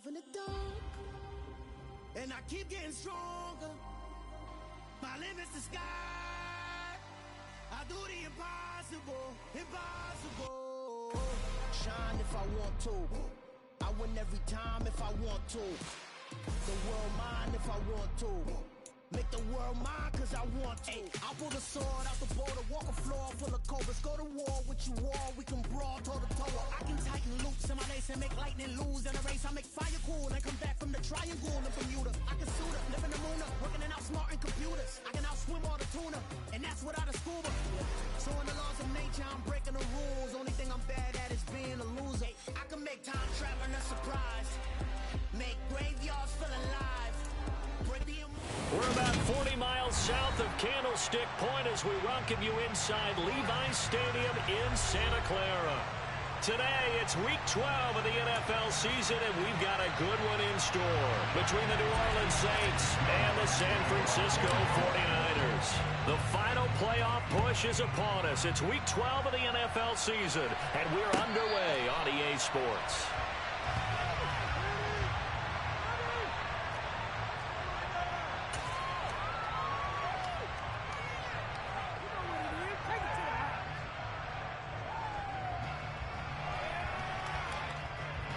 myself in the dark, and I keep getting stronger. My limit's the sky. I do the impossible, impossible. Shine if I want to. I win every time if I want to. The world mine if I want to. Make the world mine cause I want to. Ay, I pull the sword out the border, walk a floor full of cobras. Go to war with you all, we can brawl toe to toe. I can tighten loops in my lace and make lightning lose in a race. I make fire cool and come back from the triangle in Bermuda. I can suit up, live in the moon up, working and outsmarting computers. I can outswim all the tuna, and that's without a scuba. So in the laws of nature, I'm breaking the rules. Only thing I'm bad at is being a loser. I can make time traveling a surprise, make graveyards feel alive. We're about 40 miles south of Candlestick Point as we welcome you inside Levi's Stadium in Santa Clara. Today, it's Week 12 of the NFL season, and we've got a good one in store between the New Orleans Saints and the San Francisco 49ers. The final playoff push is upon us. It's Week 12 of the NFL season, and we're underway on EA Sports.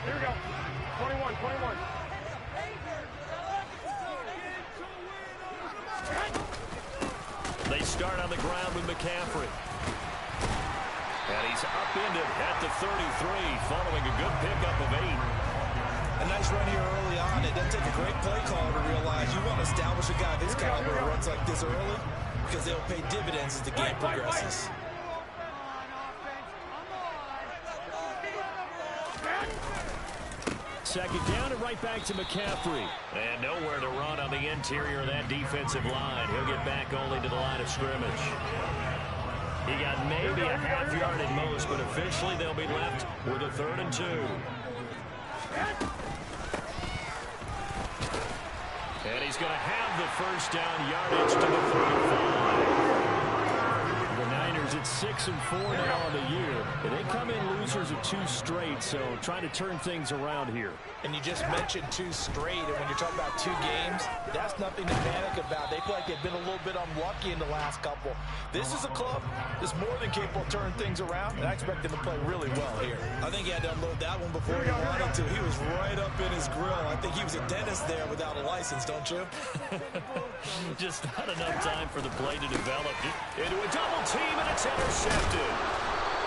Here we go. 21. They start on the ground with McCaffrey. And he's upended at the 33, following a good pickup of 8. A nice run here early on. It doesn't take a great play call to realize you want to establish a guy this caliber who runs like this early because they'll pay dividends as the game progresses. Second down and right back to McCaffrey. And nowhere to run on the interior of that defensive line. He'll get back only to the line of scrimmage. He got maybe a half yard at most, but officially they'll be left with a 3rd and 2. And he's going to have the first down yardage to the 35. The Niners at 6-4 now on the year. And they come in losers of 2 straight, so trying to turn things around here. And you just mentioned 2 straight, and when you're talking about 2 games, that's nothing to panic about. They feel like they've been a little bit unlucky in the last couple. This is a club that's more than capable of turning things around, and I expect them to play really well here. I think he had to unload that one before he wanted to. He was right up in his grill. I think he was a dentist there without a license, don't you? Just not enough time for the play to develop. Into a double team, and it's intercepted.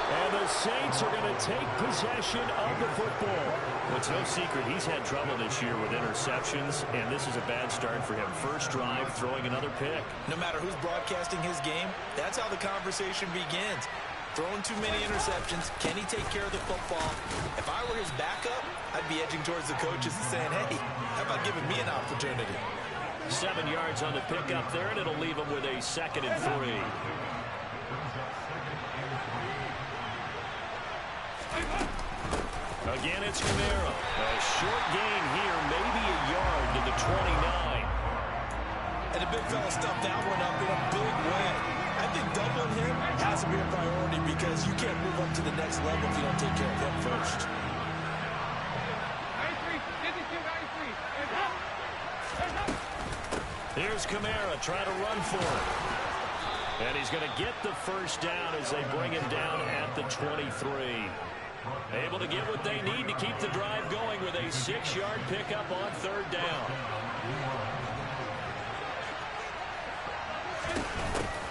And the Saints are going to take possession of the football. Well, it's no secret he's had trouble this year with interceptions, and this is a bad start for him. First drive, throwing another pick. No matter who's broadcasting his game, that's how the conversation begins. Throwing too many interceptions, can he take care of the football? If I were his backup, I'd be edging towards the coaches and saying, hey, how about giving me an opportunity? 7 yards on the pickup there, and it'll leave him with a 2nd and 3. Again, it's Kamara. A short gain here, maybe a yard to the 29. And the big fella stuffed that one up in a big way. I think doubling him has to be a priority because you can't move up to the next level if you don't take care of him first. Here's Kamara trying to run for it. And he's going to get the first down as they bring him down at the 23. Able to get what they need to keep the drive going with a 6-yard pickup on 3rd down.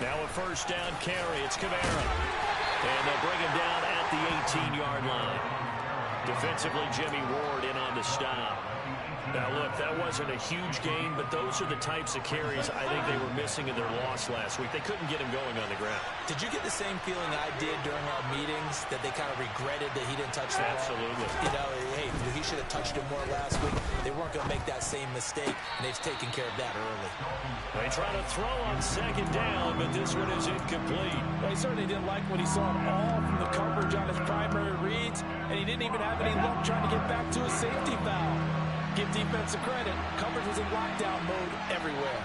Now a first down carry. It's Kamara. And they'll bring him down at the 18-yard line. Defensively, Jimmy Ward in on the stop. Now, look, that wasn't a huge gain, but those are the types of carries I think they were missing in their loss last week. They couldn't get him going on the ground. Did you get the same feeling I did during our meetings, that they kind of regretted that he didn't touch the ball? Absolutely. You know, hey, he should have touched him more last week. They weren't going to make that same mistake, and they've taken care of that early. They try to throw on 2nd down, but this one is incomplete. Well, he certainly didn't like when he saw it all from the coverage on his primary reads, and he didn't even have any luck trying to get back to a safety valve. Give defensive credit. Coverage was in lockdown mode everywhere.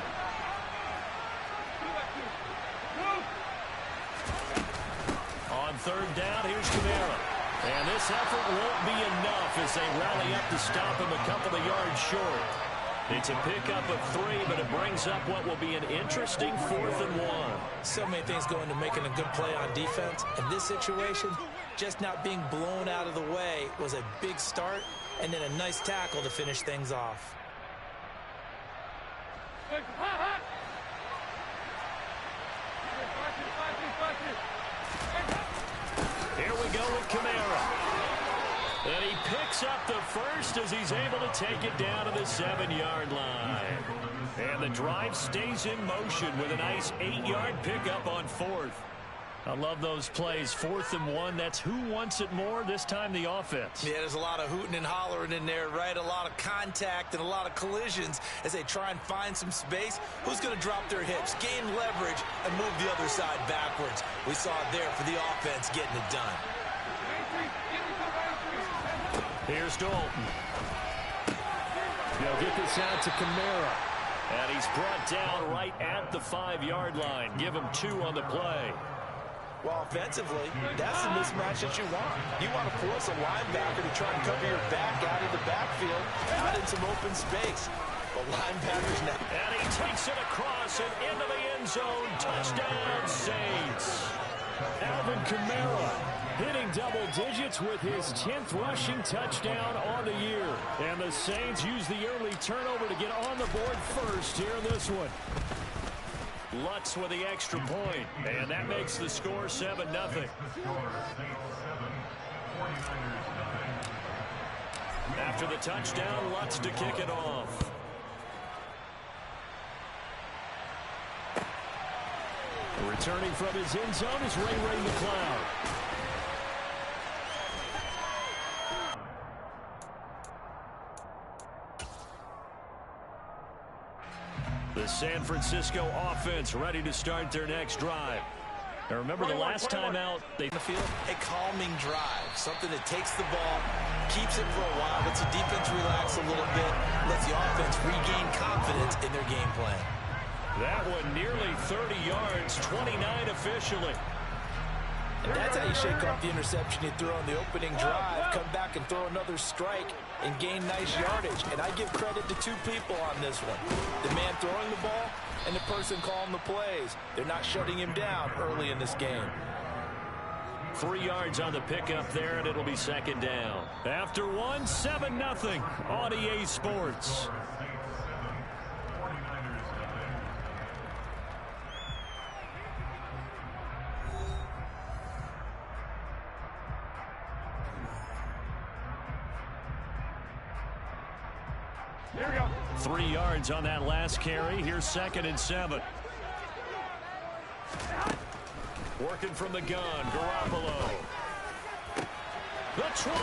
On 3rd down, here's Kamara. And this effort won't be enough as they rally up to stop him a couple of yards short. It's a pickup of 3, but it brings up what will be an interesting 4th and 1. So many things go into making a good play on defense. In this situation, just not being blown out of the way was a big start, and then a nice tackle to finish things off. Here we go with Kamara. And he picks up the first as he's able to take it down to the 7-yard line. And the drive stays in motion with a nice 8-yard pickup on 4th. I love those plays. 4th and 1. That's who wants it more, this time the offense. Yeah, there's a lot of hooting and hollering in there, right? A lot of contact and a lot of collisions as they try and find some space. Who's going to drop their hips, gain leverage, and move the other side backwards? We saw it there for the offense getting it done. Here's Dalton. They'll get this out to Kamara. And he's brought down right at the 5-yard line. Give him 2 on the play. Well, offensively, that's the mismatch that you want. You want to force a linebacker to try and cover your back out of the backfield, out in some open space. But linebackers now. And he takes it across and into the end zone. Touchdown, Saints. Alvin Kamara hitting double digits with his 10th rushing touchdown on the year. And the Saints use the early turnover to get on the board first here in this one. Lutz with the extra point, and that makes the score 7-0. After the touchdown, Lutz to kick it off. Returning from his end zone is Ray McCloud. The San Francisco offense ready to start their next drive. Now remember the last time out, they feel a calming drive, something that takes the ball, keeps it for a while, lets the defense relax a little bit, lets the offense regain confidence in their game plan. That one nearly 30 yards, 29 officially. And that's how you shake off the interception you threw on the opening drive, come back and throw another strike and gain nice yardage. And I give credit to 2 people on this one. The man throwing the ball and the person calling the plays. They're not shutting him down early in this game. 3 yards on the pickup there, and it'll be 2nd down. After 1, 7-0 on EA Sports. Here we go. 3 yards on that last carry. Here's 2nd and 7. Working from the gun, Garoppolo. The 20.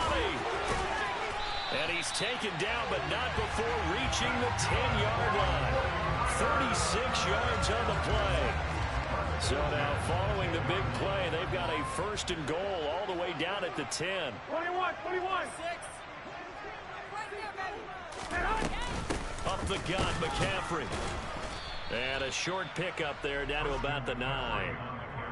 And he's taken down, but not before reaching the 10-yard line. 36 yards on the play. So now following the big play, they've got a 1st and goal all the way down at the 10. 21, 21. 6. Up the gut, McCaffrey. And a short pickup there down to about the 9.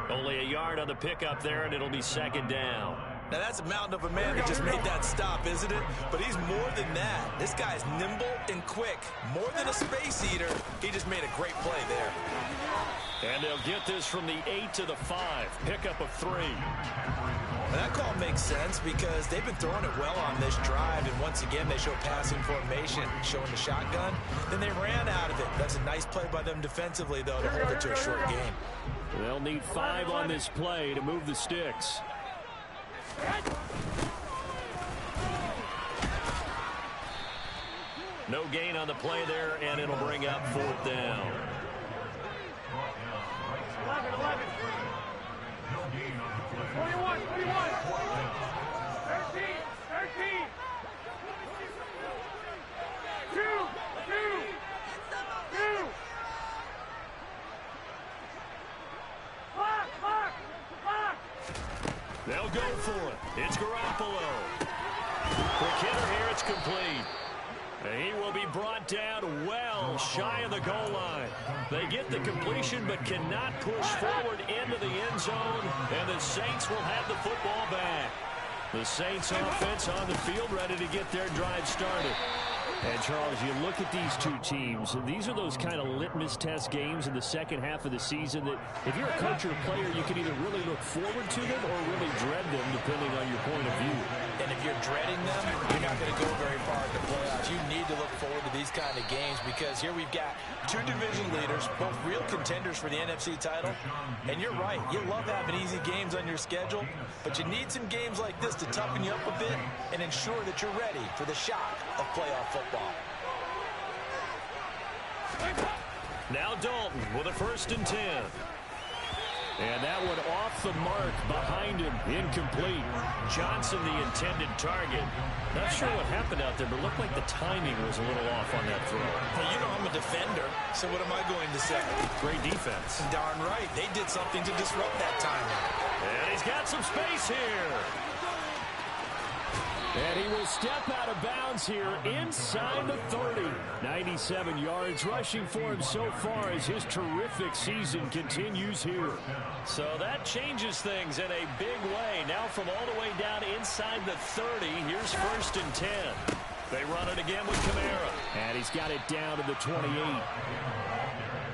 Only a yard on the pickup there, and it'll be 2nd down. Now that's a mountain of a man that just made that stop, isn't it? But he's more than that. This guy's nimble and quick. More than a space eater. He just made a great play there. And they'll get this from the 8 to the 5. Pickup of 3. And that call makes sense because they've been throwing it well on this drive. And once again, they show passing formation, showing the shotgun. Then they ran out of it. That's a nice play by them defensively, though, to hold it to a short game. They'll need 5 on this play to move the sticks. No gain on the play there, and it'll bring up 4th down. 11, 11. 21, 21. 13, 13. 2, 2. 2. Lock. They'll go for it. It's Garoppolo. Quick hitter here. It's complete. And he will be brought down well shy of the goal line. They get the completion but cannot push forward into the end zone. And the Saints will have the football back. The Saints offense on the field, ready to get their drive started. And, Charles, you look at these two teams, and these are those kind of litmus test games in the second half of the season that if you're a coach or a player, you can either really look forward to them or really dread them, depending on your point of view. And if you're dreading them, you're not going to go very far in the playoffs. You need to look forward to these kind of games because here we've got two division leaders, both real contenders for the NFC title. And you're right, you love having easy games on your schedule, but you need some games like this to toughen you up a bit and ensure that you're ready for the shock of playoff football. Now Dalton with a 1st and 10. And that one off the mark behind him, incomplete. Johnson the intended target. Not sure what happened out there, but it looked like the timing was a little off on that throw. Well, you know I'm a defender, so what am I going to say? Great defense. Darn right. They did something to disrupt that timing. And he's got some space here. And he will step out of bounds here inside the 30. 97 yards rushing for him so far as his terrific season continues here. So that changes things in a big way. Now from all the way down inside the 30, here's 1st and 10. They run it again with Kamara. And he's got it down to the 28.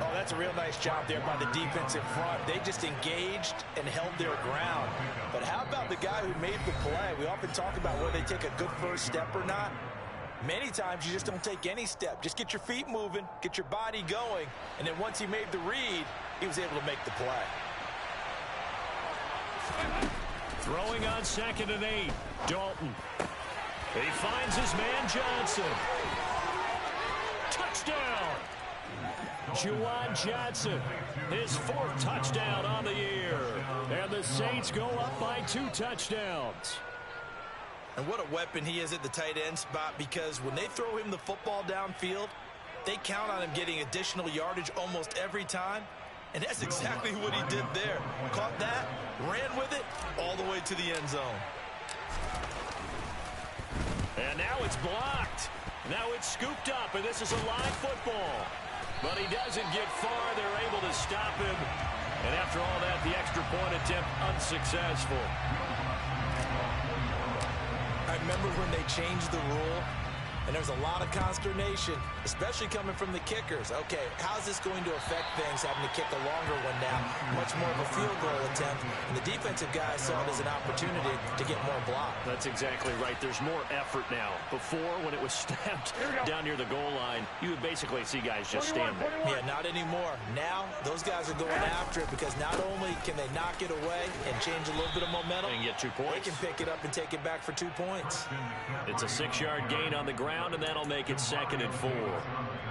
Oh, that's a real nice job there by the defensive front. They just engaged and held their ground. But how about the guy who made the play? We often talk about whether they take a good first step or not. Many times you just don't take any step. Just get your feet moving, get your body going, and then once he made the read, he was able to make the play. Throwing on 2nd and 8. Dalton. He finds his man Johnson. Touchdown! Juwan Johnson, his 4th touchdown on the year. And the Saints go up by 2 touchdowns. And what a weapon he is at the tight end spot, because when they throw him the football downfield, they count on him getting additional yardage almost every time. And that's exactly what he did there. Caught that, ran with it, all the way to the end zone. And now it's blocked. Now it's scooped up, and this is a live football. But he doesn't get far. They're able to stop him. And after all that, the extra point attempt unsuccessful. I remember when they changed the rule, and there was a lot of consternation, especially coming from the kickers. Okay, how's this going to affect things, having to kick a longer one now? Much more of a field goal attempt. And the defensive guys saw it as an opportunity to get more block. That's exactly right. There's more effort now. Before, when it was snapped down near the goal line, you would basically see guys just stand there. Yeah, not anymore. Now, those guys are going after it because not only can they knock it away and change a little bit of momentum, and get 2 points. They can pick it up and take it back for 2 points. It's a 6-yard gain on the ground, and that'll make it 2nd and 4.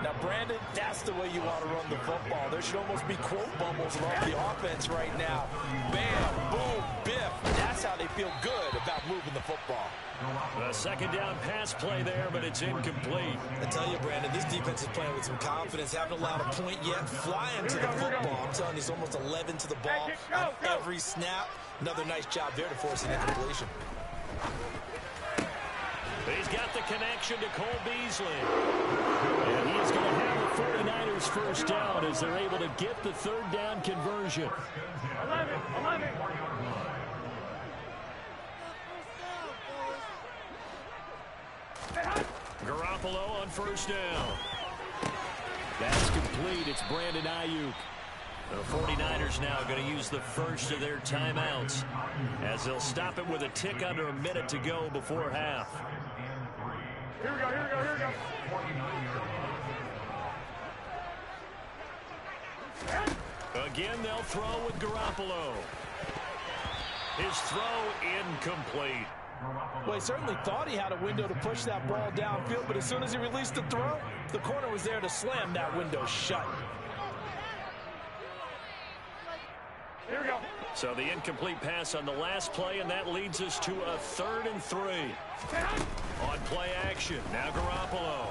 Now, Brandon, that's the way you want to run the football. There should almost be quote bubbles around the offense right now. Bam, boom, biff. That's how they feel good about moving the football. A 2nd down pass play there, but it's incomplete. I tell you, Brandon, this defense is playing with some confidence. Haven't allowed a point yet. Flying to the football. I'm telling you, it's almost 11 to the ball on every snap. Another nice job there to force an incompletion. He's got the connection to Cole Beasley. And he's going to have the 49ers first down as they're able to get the 3rd down conversion. 11. Garoppolo on 1st down. That's complete. It's Brandon Ayuk. The 49ers now going to use the first of their timeouts as they'll stop it with a tick under a minute to go before half. Here we go. Again, they'll throw with Garoppolo. His throw incomplete. Well, he certainly thought he had a window to push that ball downfield, but as soon as he released the throw, the corner was there to slam that window shut. Here we go. So the incomplete pass on the last play, and that leads us to a 3rd and 3. On play action, now Garoppolo.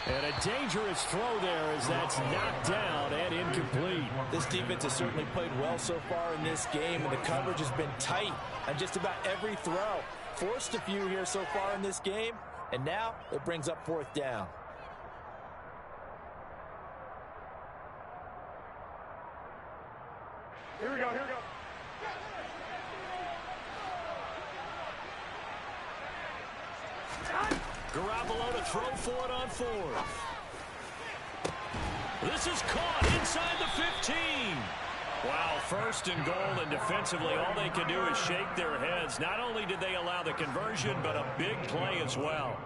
And a dangerous throw there as that's knocked down and incomplete. This defense has certainly played well so far in this game, and the coverage has been tight on just about every throw. Forced a few here so far in this game, and now it brings up 4th down. Here we go. Garoppolo to throw for it on fourth. This is caught inside the 15. Wow, first and goal, and defensively all they can do is shake their heads. Not only did they allow the conversion, but a big play as well.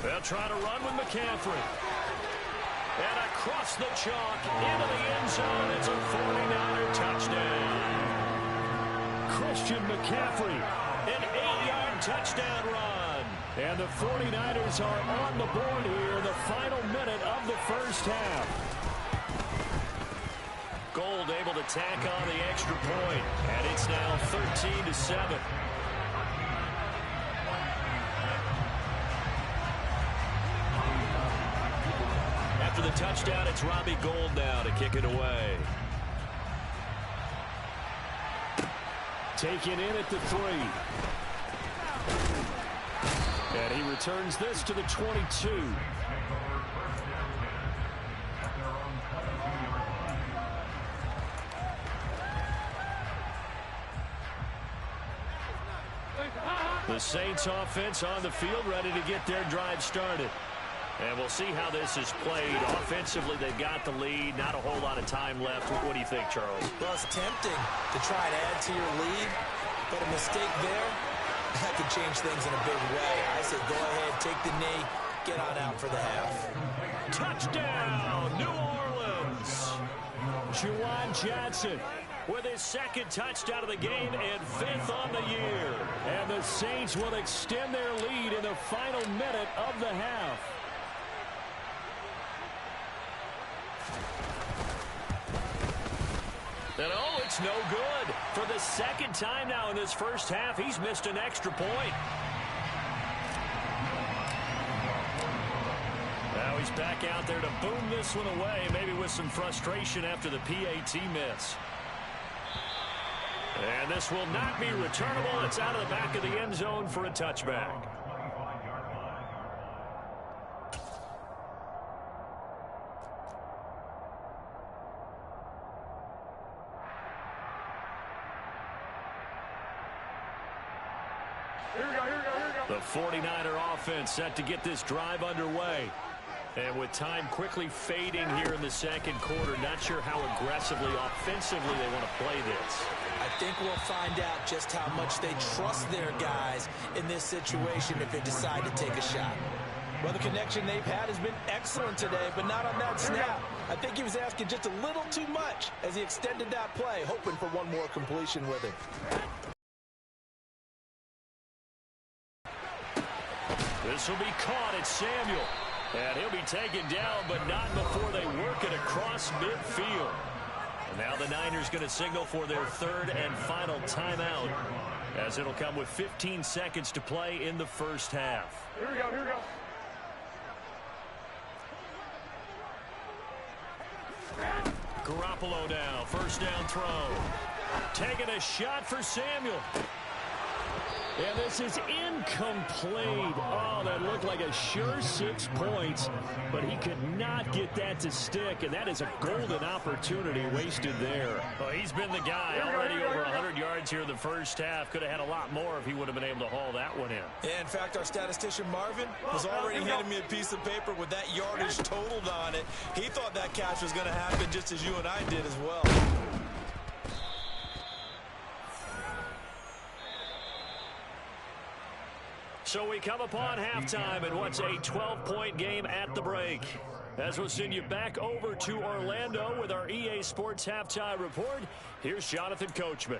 They'll try to run with McCaffrey. And across the chalk into the end zone. It's a 49er touchdown. Christian McCaffrey, an 8-yard touchdown run. And the 49ers are on the board here in the final minute of the first half. Gold able to tack on the extra point. And it's now 13-7. After the touchdown, it's Robbie Gould now to kick it away. Taken in at the 3. And he returns this to the 22. The Saints offense on the field, ready to get their drive started. And we'll see how this is played. Offensively, they've got the lead. Not a whole lot of time left. What do you think, Charles? Well, it's tempting to try and add to your lead, but a mistake there, that could change things in a big way. I say go ahead, take the knee, get on out for the half. Touchdown, New Orleans. Juwan Johnson with his second touchdown of the game and 5th on the year. And the Saints will extend their lead in the final minute of the half. And oh, it's no good. For the second time now in this first half, he's missed an extra point. Now he's back out there to boom this one away, maybe with some frustration after the PAT miss. And this will not be returnable. It's out of the back of the end zone for a touchback. Here we go, here we go, here we go. The 49er offense set to get this drive underway. And with time quickly fading here in the second quarter, not sure how aggressively, offensively they want to play this. I think we'll find out just how much they trust their guys in this situation if they decide to take a shot. Well, the connection they've had has been excellent today, but not on that snap. I think he was asking just a little too much as he extended that play, hoping for one more completion with him. This will be caught at Samuel. And he'll be taken down, but not before they work it across midfield. And now the Niners going to signal for their third and final timeout, as it'll come with 15 seconds to play in the first half. Here we go, here we go. Garoppolo now, first down throw. Taking a shot for Samuel. And this is incomplete. Oh, that looked like a sure 6 points, but he could not get that to stick, and that is a golden opportunity wasted there. Well, he's been the guy already over 100 yards here in the first half. Could have had a lot more if he would have been able to haul that one in. Yeah, in fact, our statistician Marvin was already handing me a piece of paper with that yardage totaled on it. He thought that catch was going to happen just as you and I did as well. So we come upon halftime in what's a 12-point game at the break. As we'll send you back over to Orlando with our EA Sports Halftime Report, here's Jonathan Coachman.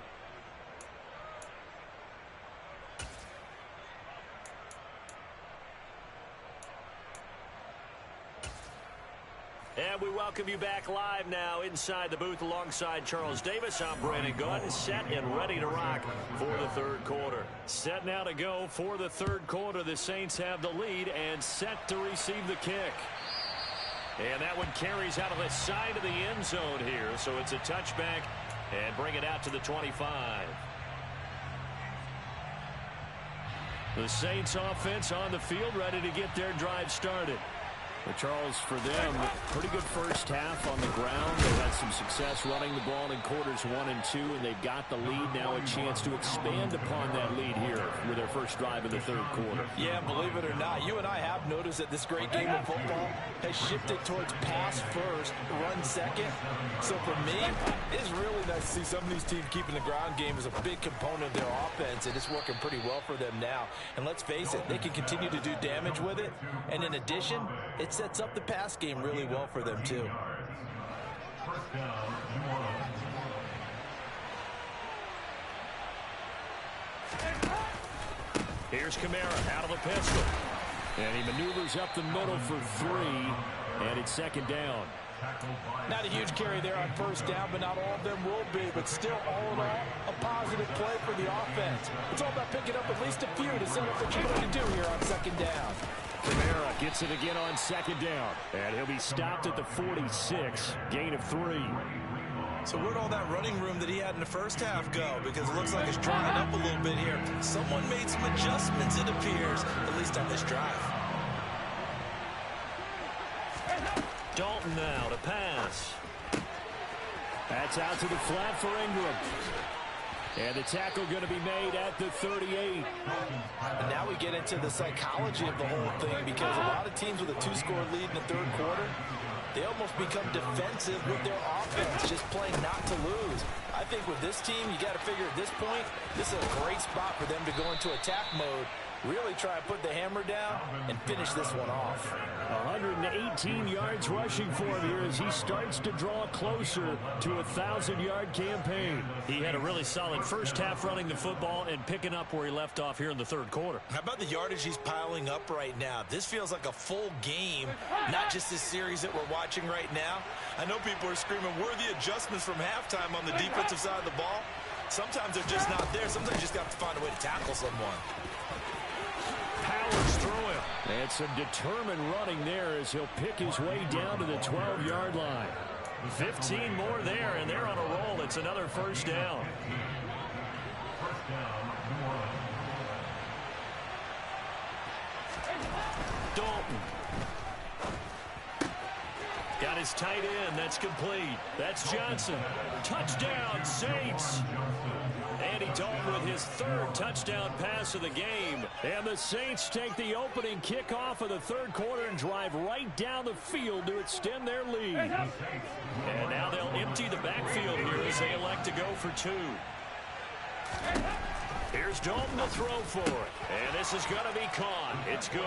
And we welcome you back live now inside the booth alongside Charles Davis. I'm Brandon Gunn, set and ready to rock for the third quarter. Set now to go for the third quarter. The Saints have the lead and set to receive the kick. And that one carries out of the side of the end zone here. So it's a touchback and bring it out to the 25. The Saints offense on the field, ready to get their drive started. But Charles, for them, pretty good first half on the ground. They had some success running the ball in quarters 1 and 2, and they've got the lead. Now a chance to expand upon that lead here with their first drive in the third quarter. Yeah, believe it or not, you and I have noticed that this great game of football has shifted towards pass first, run second. So for me, it's really nice to see some of these teams keeping the ground game as a big component of their offense, and it's working pretty well for them now. And let's face it, they can continue to do damage with it. And in addition, it sets up the pass game really well for them too. Here's Kamara out of the pistol. And he maneuvers up the middle for 3. And it's second down. Not a huge carry there on first down, but not all of them will be. But still, all in all, a positive play for the offense. It's all about picking up at least a few to set up what you're going to do here on second down. Kamara gets it again on second down. And he'll be stopped at the 46. Gain of 3. So where'd all that running room that he had in the first half go? Because it looks like it's drying up a little bit here. Someone made some adjustments, it appears, at least on this drive. Dalton now to pass. That's out to the flat for Ingram. And the tackle going to be made at the 38. And now we get into the psychology of the whole thing, because a lot of teams with a 2-score lead in the third quarter, they almost become defensive with their offense, just playing not to lose. I think with this team, you got to figure at this point, this is a great spot for them to go into attack mode, really try and put the hammer down and finish this one off. 118 yards rushing for him here as he starts to draw closer to a 1,000-yard campaign. He had a really solid first half running the football and picking up where he left off here in the third quarter. How about the yardage he's piling up right now? This feels like a full game, not just this series that we're watching right now. I know people are screaming, where are the adjustments from halftime on the defensive side of the ball? Sometimes they're just not there. Sometimes you just have to find a way to tackle someone. Powers through him. And some determined running there as he'll pick his way down to the 12-yard line. 15 more there, and they're on a roll. It's another first down. Dalton. Got his tight end. That's complete. That's Johnson. Touchdown, Saints. Andy Dalton with his third touchdown pass of the game. And the Saints take the opening kickoff of the third quarter and drive right down the field to extend their lead. And now they'll empty the backfield here as they elect to go for 2. Here's Dalton to throw for it. And this is going to be caught. It's good.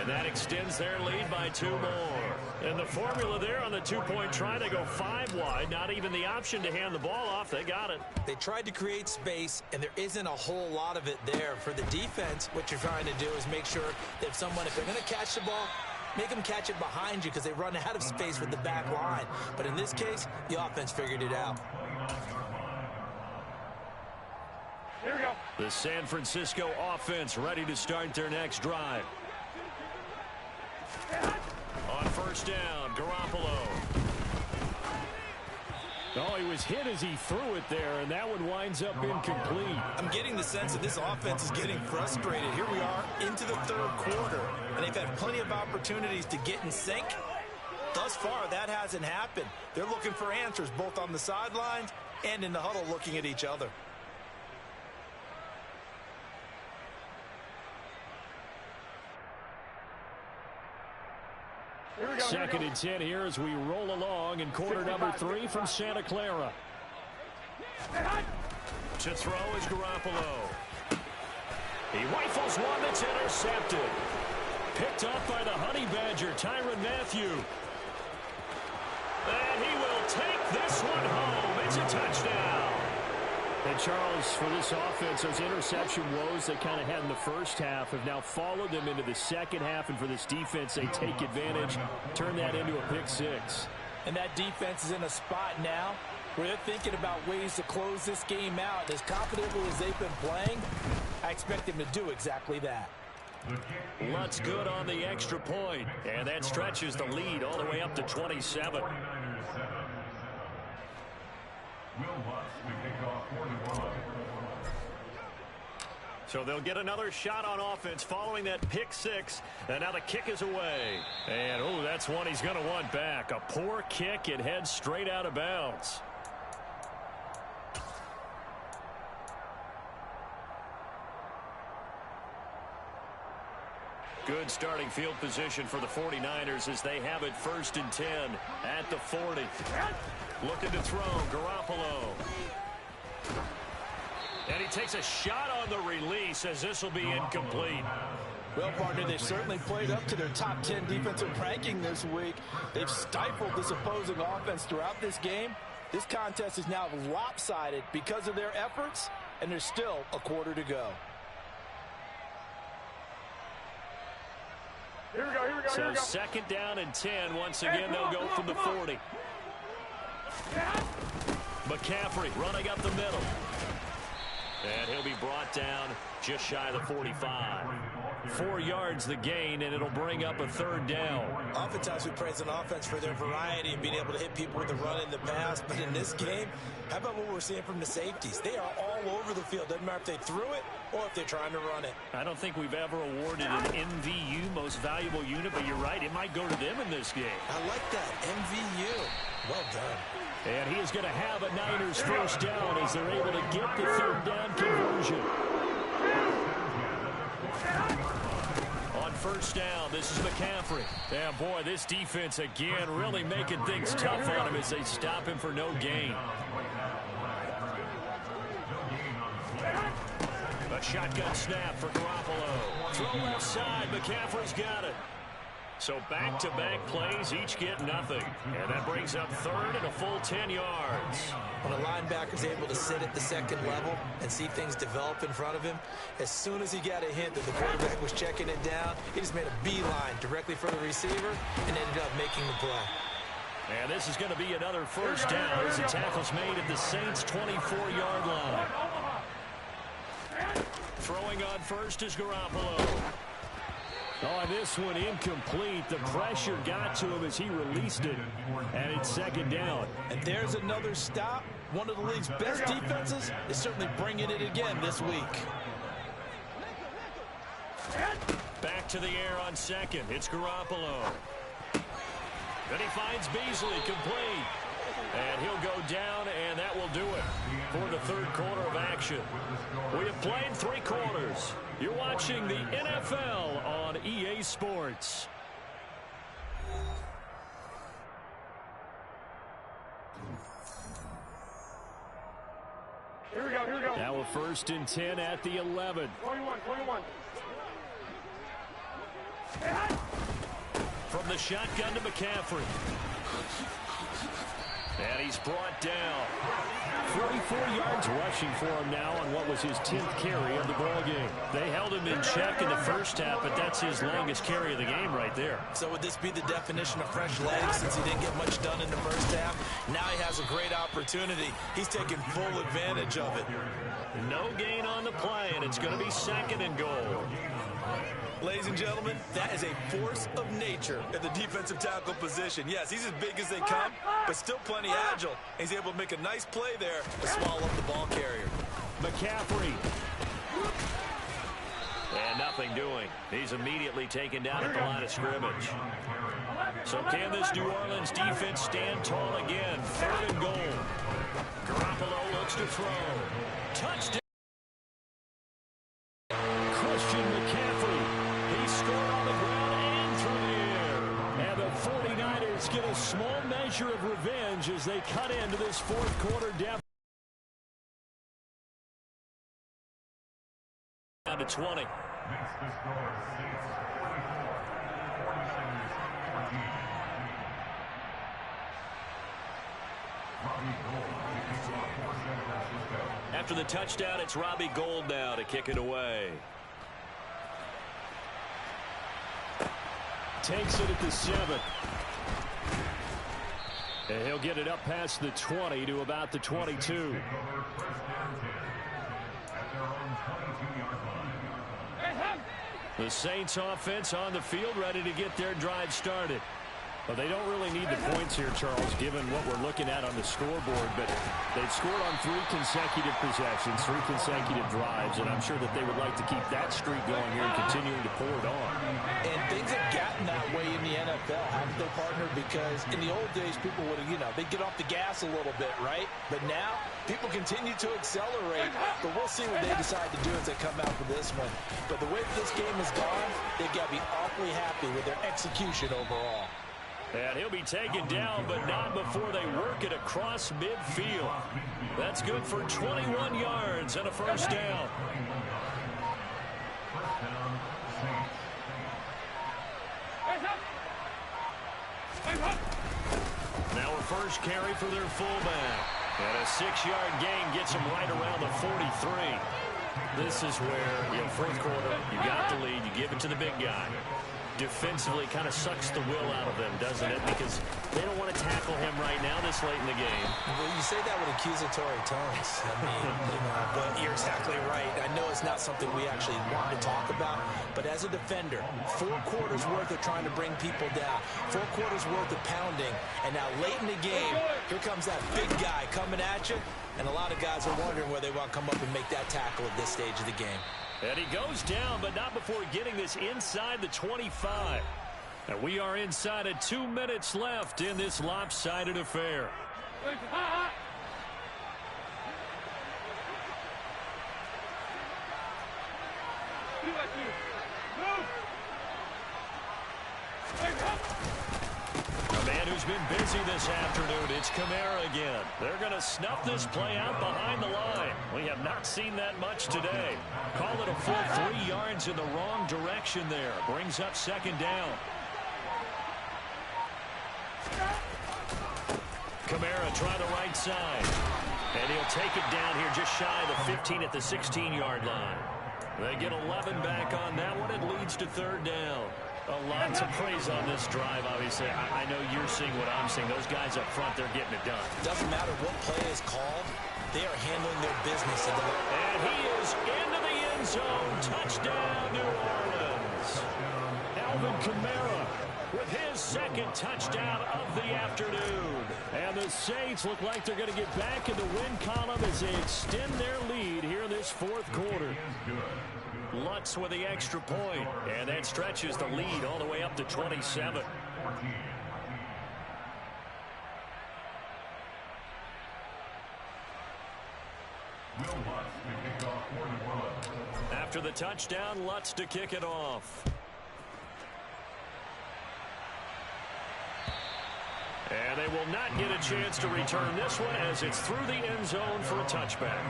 And that extends their lead by 2 more. And the formula there on the 2-point try, they go 5 wide. Not even the option to hand the ball off. They got it. They tried to create space, and there isn't a whole lot of it there. For the defense, what you're trying to do is make sure that if they're going to catch the ball, make them catch it behind you because they run out of space with the back line. But in this case, the offense figured it out. Here we go. The San Francisco offense ready to start their next drive. On first down, Garoppolo. Oh, he was hit as he threw it there, and that one winds up incomplete. I'm getting the sense that this offense is getting frustrated. Here we are into the third quarter, and they've had plenty of opportunities to get in sync. Thus far, that hasn't happened. They're looking for answers both on the sidelines and in the huddle looking at each other. Second and 10 here as we roll along in quarter number 3 from Santa Clara. To throw is Garoppolo. He rifles one that's intercepted. Picked up by the Honey Badger, Tyrann Mathieu. And he will take this one home. It's a touchdown. And Charles, for this offense, those interception woes they kind of had in the first half have now followed them into the second half. And for this defense, they take advantage, turn that into a pick 6. And that defense is in a spot now where they're thinking about ways to close this game out. As confidently as they've been playing, I expect them to do exactly that. Lutt's good on the extra point, and that stretches the lead all the way up to 27. So they'll get another shot on offense following that pick six. And now the kick is away. And, oh, that's one he's going to want back. A poor kick. It heads straight out of bounds. Good starting field position for the 49ers as they have it 1st and 10 at the 40. Looking to throw, Garoppolo. And he takes a shot on the release as this will be incomplete. Well, partner, they've certainly played up to their top 10 defensive ranking this week. They've stifled this opposing offense throughout this game. This contest is now lopsided because of their efforts, and there's still a quarter to go. Here we go, here we go, here we go. So 2nd down and 10. Once again, they'll go from the 40. McCaffrey running up the middle. And he'll be brought down just shy of the 45. 4 yards the gain, and it'll bring up a 3rd down. Oftentimes we praise an offense for their variety and being able to hit people with the run in the pass. But in this game, how about what we're seeing from the safeties? They are all over the field. Doesn't matter if they threw it or if they're trying to run it. I don't think we've ever awarded an MVU, most valuable unit, but you're right, it might go to them in this game. I like that, MVU. Well done. And he is going to have a Niners 1st down as they're able to get the 3rd down conversion. On 1st down, this is McCaffrey. And boy, this defense again really making things tough on him as they stop him for no gain. A shotgun snap for Garoppolo. Throw left side, McCaffrey's got it. So back-to-back plays, each get nothing. And that brings up 3rd and a full 10 yards. When a linebacker's able to sit at the 2nd level and see things develop in front of him, as soon as he got a hint that the quarterback was checking it down, he just made a beeline directly for the receiver and ended up making the play. And this is going to be another 1st down as the tackle's made at the Saints' 24-yard line. Throwing on 1st is Garoppolo. Oh, this one incomplete. The pressure got to him as he released it. And it's 2nd down. And there's another stop. One of the league's best defenses is certainly bringing it again this week. Back to the air on 2nd. It's Garoppolo. Then he finds Beasley complete. And he'll go down, and that will do it for the 3rd quarter of action. We have played 3 quarters. You're watching the NFL on EA Sports. Here we go, here we go. Now a 1st and 10 at the 11. 21. From the shotgun to McCaffrey. And he's brought down. 44 yards rushing for him now on what was his 10th carry of the ball game. They held him in check in the 1st half, but that's his longest carry of the game right there. So would this be the definition of fresh legs since he didn't get much done in the 1st half? Now he has a great opportunity. He's taking full advantage of it. No gain on the play, and it's going to be 2nd and goal. Ladies and gentlemen, that is a force of nature at the defensive tackle position. Yes, he's as big as they come, but still plenty agile. And he's able to make a nice play there to swallow up the ball carrier. McCaffrey. And nothing doing. He's immediately taken down at the line of scrimmage. So can this New Orleans defense stand tall again? 3rd and goal. Garoppolo looks to throw. Touchdown. Christian McCaffrey. He scored on the ground and through the air. And the 49ers get a small measure of revenge as they cut into this 4th quarter deficit. Down to 20. After the touchdown, it's Robbie Gould now to kick it away. Takes it at the 7. And he'll get it up past the 20 to about the 22. The Saints offense on the field ready to get their drive started. Well, they don't really need the points here, Charles, given what we're looking at on the scoreboard. But they've scored on 3 consecutive possessions, 3 consecutive drives, and I'm sure that they would like to keep that streak going here and continuing to pour it on. And things have gotten that way in the NFL, haven't they, partner? Because in the old days, people would have, they'd get off the gas a little bit, right? But now, people continue to accelerate. But we'll see what they decide to do as they come out for this one. But the way this game has gone, they've got to be awfully happy with their execution overall. And he'll be taken down, but not before they work it across midfield. That's good for 21 yards and a first down. Now a first carry for their fullback. And a 6-yard gain gets them right around the 43. This is where, fourth quarter, you got the lead, you give it to the big guy. Defensively kind of sucks the will out of them, doesn't it? Because they don't want to tackle him right now this late in the game. Well, you say that with accusatory tones. I mean, but you're exactly right. I know it's not something we actually want to talk about, but as a defender, 4 quarters worth of trying to bring people down, 4 quarters worth of pounding, and now late in the game, here comes that big guy coming at you, and a lot of guys are wondering where they want to come up and make that tackle at this stage of the game. And he goes down, but not before getting this inside the 25. And we are inside of 2 minutes left in this lopsided affair. A man who's been busy this afternoon, it's Kamara again. They're going to snuff this play out behind the line. We have not seen that much today. Call it a full 3 yards in the wrong direction there. Brings up second down. Kamara try the right side. And he'll take it down here just shy of the 15 at the 16-yard line. They get 11 back on that one. It leads to third down. Lots of praise on this drive, obviously. I know you're seeing what I'm seeing. Those guys up front, they're getting it done. Doesn't matter what play is called. They are handling their business. And he is into the end zone. Touchdown, New Orleans. Alvin Kamara with his second touchdown of the afternoon. And the Saints look like they're going to get back in the win column as they extend their lead here in this fourth quarter. Lutz with the extra point, and that stretches the lead all the way up to 27. After the touchdown, Lutz to kick it off. And they will not get a chance to return this one as it's through the end zone for a touchback.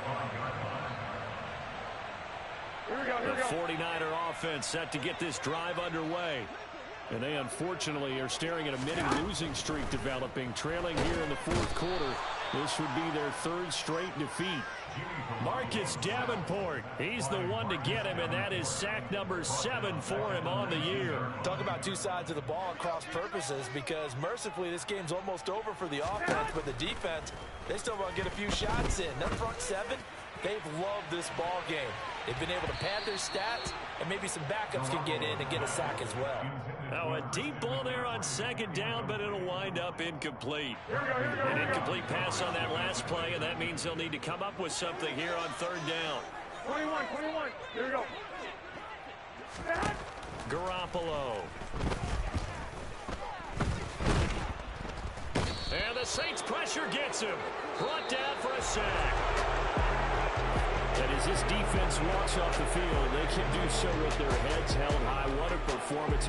The 49er offense set to get this drive underway. And they unfortunately are staring at a mini losing streak developing, trailing here in the fourth quarter. This would be their 3rd straight defeat. Marcus Davenport, he's the one to get him, and that is sack number 7 for him on the year. Talk about 2 sides of the ball at cross purposes, because mercifully this game's almost over for the offense, but the defense, they still want to get a few shots in. That front 7, they've loved this ball game. They've been able to pad their stats, and maybe some backups can get in and get a sack as well. Now a deep ball there on second down, but it'll wind up incomplete. An incomplete pass on that last play, and that means they'll need to come up with something here on third down. 21. Here we go. Garoppolo. And the Saints pressure gets him. Brought down for a sack. And as this defense walks off the field, they can do so with their heads held high. What a performance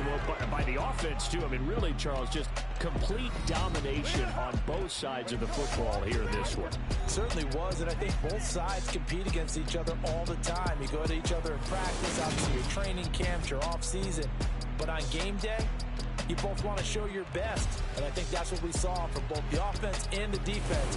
by the offense, too. I mean, really, Charles, just complete domination on both sides of the football here in this one. Certainly was, and I think both sides compete against each other all the time. You go to each other in practice, obviously your training camps, your off-season. But on game day, you both want to show your best. And I think that's what we saw from both the offense and the defense